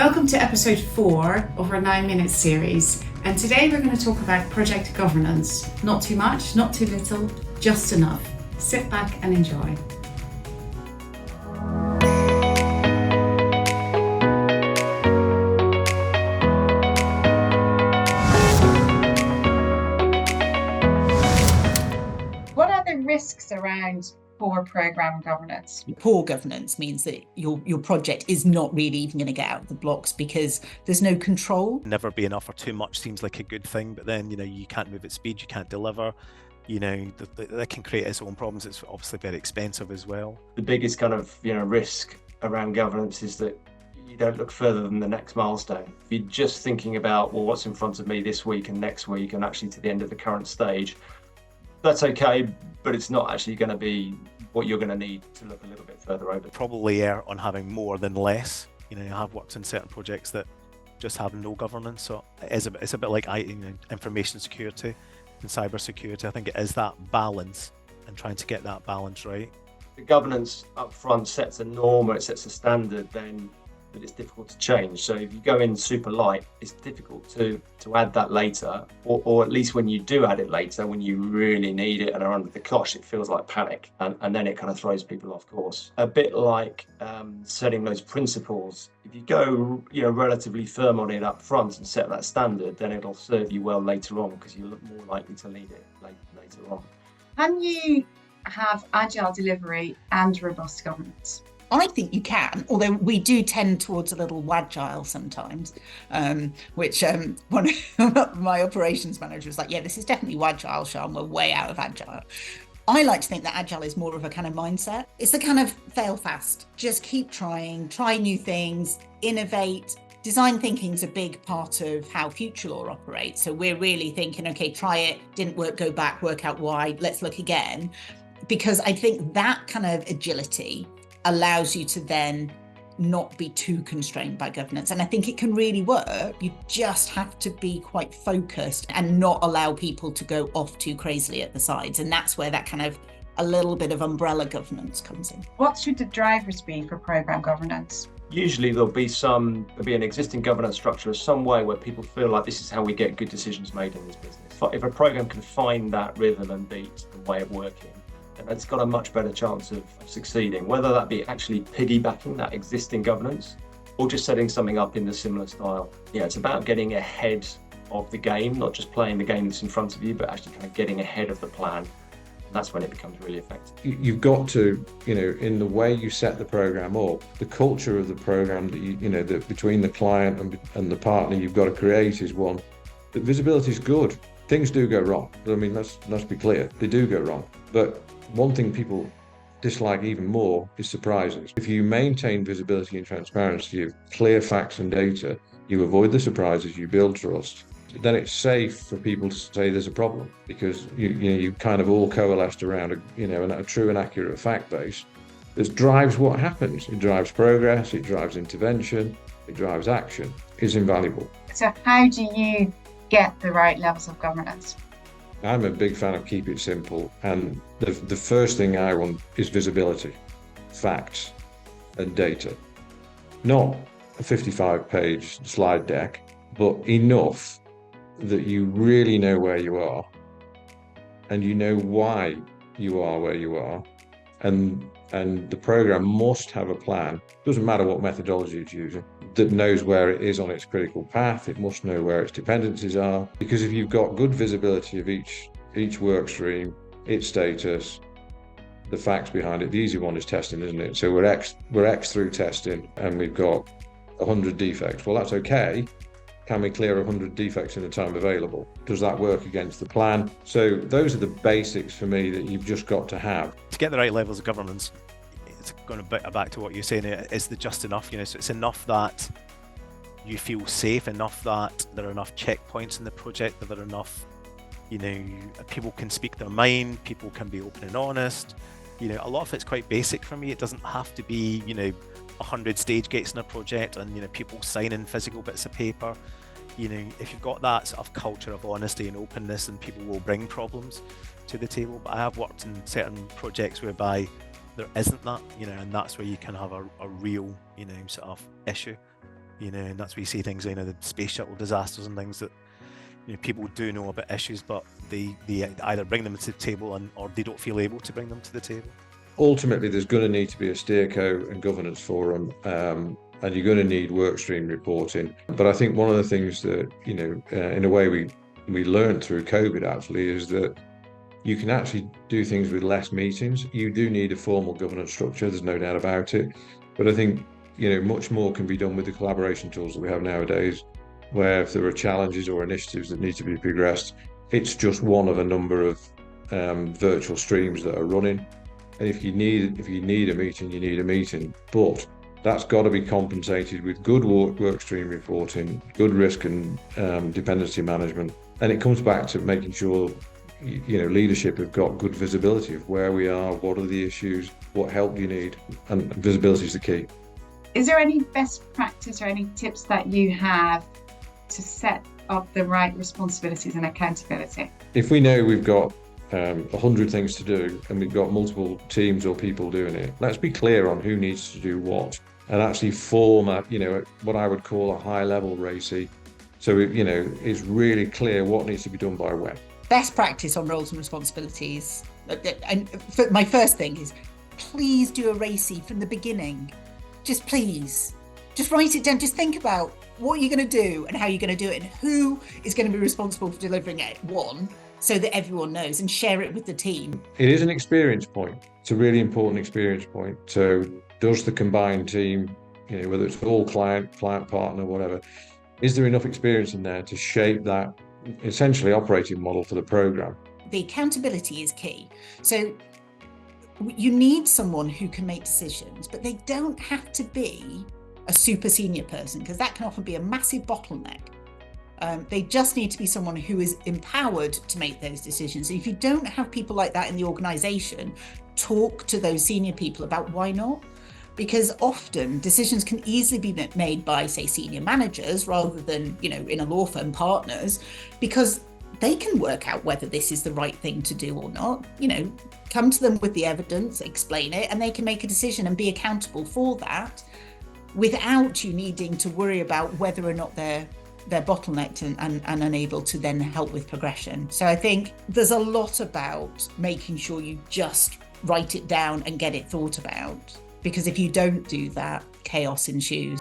Welcome to episode 4 of our 9 Minutes series, and today we're going to talk about project governance. Not too much, not too little, just enough. Sit back and enjoy. What are the risks around poor program governance? Poor governance means that your project is not really even going to get out of the blocks because there's no control. Never be enough or too much seems like a good thing, but then you can't move at speed, you can't deliver. That can create its own problems. It's obviously very expensive as well. The biggest kind of risk around governance is that you don't look further than the next milestone. If you're just thinking about, well, what's in front of me this week and next week and actually to the end of the current stage, that's okay, but it's not actually going to be what you're going to need to look a little bit further over. Probably err on having more than less. I have worked in certain projects that just have no governance, so it's a bit like information security and cyber security. I think it is that balance and trying to get that balance right. The governance up front sets a norm or it sets a standard, then that it's difficult to change. So if you go in super light, it's difficult to add that later, or at least when you do add it later, when you really need it and are under the cosh, it feels like panic, and then it kind of throws people off course. A bit like setting those principles. If you go relatively firm on it up front and set that standard, then it'll serve you well later on because you're more likely to need it later on. Can you have agile delivery and robust governance? I think you can, although we do tend towards a little wagile sometimes, which one of my operations manager was like, yeah, this is definitely wagile, Sean, we're way out of agile. I like to think that agile is more of a kind of mindset. It's the kind of fail fast, just keep trying, try new things, innovate. Design thinking is a big part of how Future Law operates. So we're really thinking, okay, try it, didn't work, go back, work out why, let's look again. Because I think that kind of agility allows you to then not be too constrained by governance. And I think it can really work. You just have to be quite focused and not allow people to go off too crazily at the sides. And that's where that kind of a little bit of umbrella governance comes in. What should the drivers be for program governance? Usually there'll be an existing governance structure or some way where people feel like this is how we get good decisions made in this business. If a program can find that rhythm and beat and way of working, and it's got a much better chance of succeeding, whether that be actually piggybacking that existing governance or just setting something up in the similar style. It's about getting ahead of the game, not just playing the game that's in front of you, but actually kind of getting ahead of the plan. And that's when it becomes really effective. You've got to, in the way you set the program up, the culture of the program that that between the client and the partner you've got to create is one that visibility is good. Things do go wrong. I mean, let's be clear, they do go wrong. But one thing people dislike even more is surprises. If you maintain visibility and transparency of clear facts and data, you avoid the surprises, you build trust. Then it's safe for people to say there's a problem because you kind of all coalesced around a true and accurate fact base that drives what happens. It drives progress, it drives intervention, it drives action. It's invaluable. So how do you get the right levels of governance? I'm a big fan of keep it simple, and the first thing I want is visibility, facts and data. Not a 55-page slide deck, but enough that you really know where you are and you know why you are where you are, and the program must have a plan, doesn't matter what methodology it's using, that knows where it is on its critical path. It must know where its dependencies are, because if you've got good visibility of each work stream, its status, the facts behind it. The easy one is testing, isn't it? So we're X through testing and we've got 100 defects. Well, that's okay. Can we clear 100 defects in the time available? Does that work against the plan? So those are the basics for me that you've just got to have. To get the right levels of governance, it's going back to what you're saying, is the just enough, so it's enough that you feel safe, enough that there are enough checkpoints in the project, that there are enough, people can speak their mind, people can be open and honest. A lot of it's quite basic for me. It doesn't have to be, 100 stage gates in a project and, people signing physical bits of paper. If you've got that sort of culture of honesty and openness, then people will bring problems to the table. But I have worked in certain projects whereby there isn't that, and that's where you can have a real, sort of issue. and that's where you see things, the space shuttle disasters and things that, people do know about issues, but they either bring them to the table or they don't feel able to bring them to the table. Ultimately, there's going to need to be a steerco and governance forum, and you're going to need workstream reporting. But I think one of the things that, in a way we learned through COVID actually is that you can actually do things with less meetings. You do need a formal governance structure, there's no doubt about it. But I think, much more can be done with the collaboration tools that we have nowadays, where if there are challenges or initiatives that need to be progressed, it's just one of a number of virtual streams that are running. And if you need a meeting, you need a meeting. But that's got to be compensated with good work stream reporting, good risk and dependency management. And it comes back to making sure leadership have got good visibility of where we are, what are the issues, what help do you need, and visibility is the key. Is there any best practice or any tips that you have to set up the right responsibilities and accountability? If we know we've got 100 things to do and we've got multiple teams or people doing it, let's be clear on who needs to do what and actually form what I would call a high level RACI. So it's really clear what needs to be done by when. Best practice on roles and responsibilities. And my first thing is, please do a RACI from the beginning. Just please. Just write it down. Just think about what you're going to do and how you're going to do it and who is going to be responsible for delivering it, so that everyone knows, and share it with the team. It is an experience point. It's a really important experience point. So does the combined team, whether it's all client partner, whatever, is there enough experience in there to shape that essentially operating model for the program? The accountability is key. So you need someone who can make decisions, but they don't have to be a super senior person, because that can often be a massive bottleneck. They just need to be someone who is empowered to make those decisions. If you don't have people like that in the organisation, talk to those senior people about why not. Because often decisions can easily be made by, say, senior managers rather than, in a law firm, partners, because they can work out whether this is the right thing to do or not. Come to them with the evidence, explain it, and they can make a decision and be accountable for that without you needing to worry about whether or not they're bottlenecked and unable to then help with progression. So I think there's a lot about making sure you just write it down and get it thought about, because if you don't do that, chaos ensues.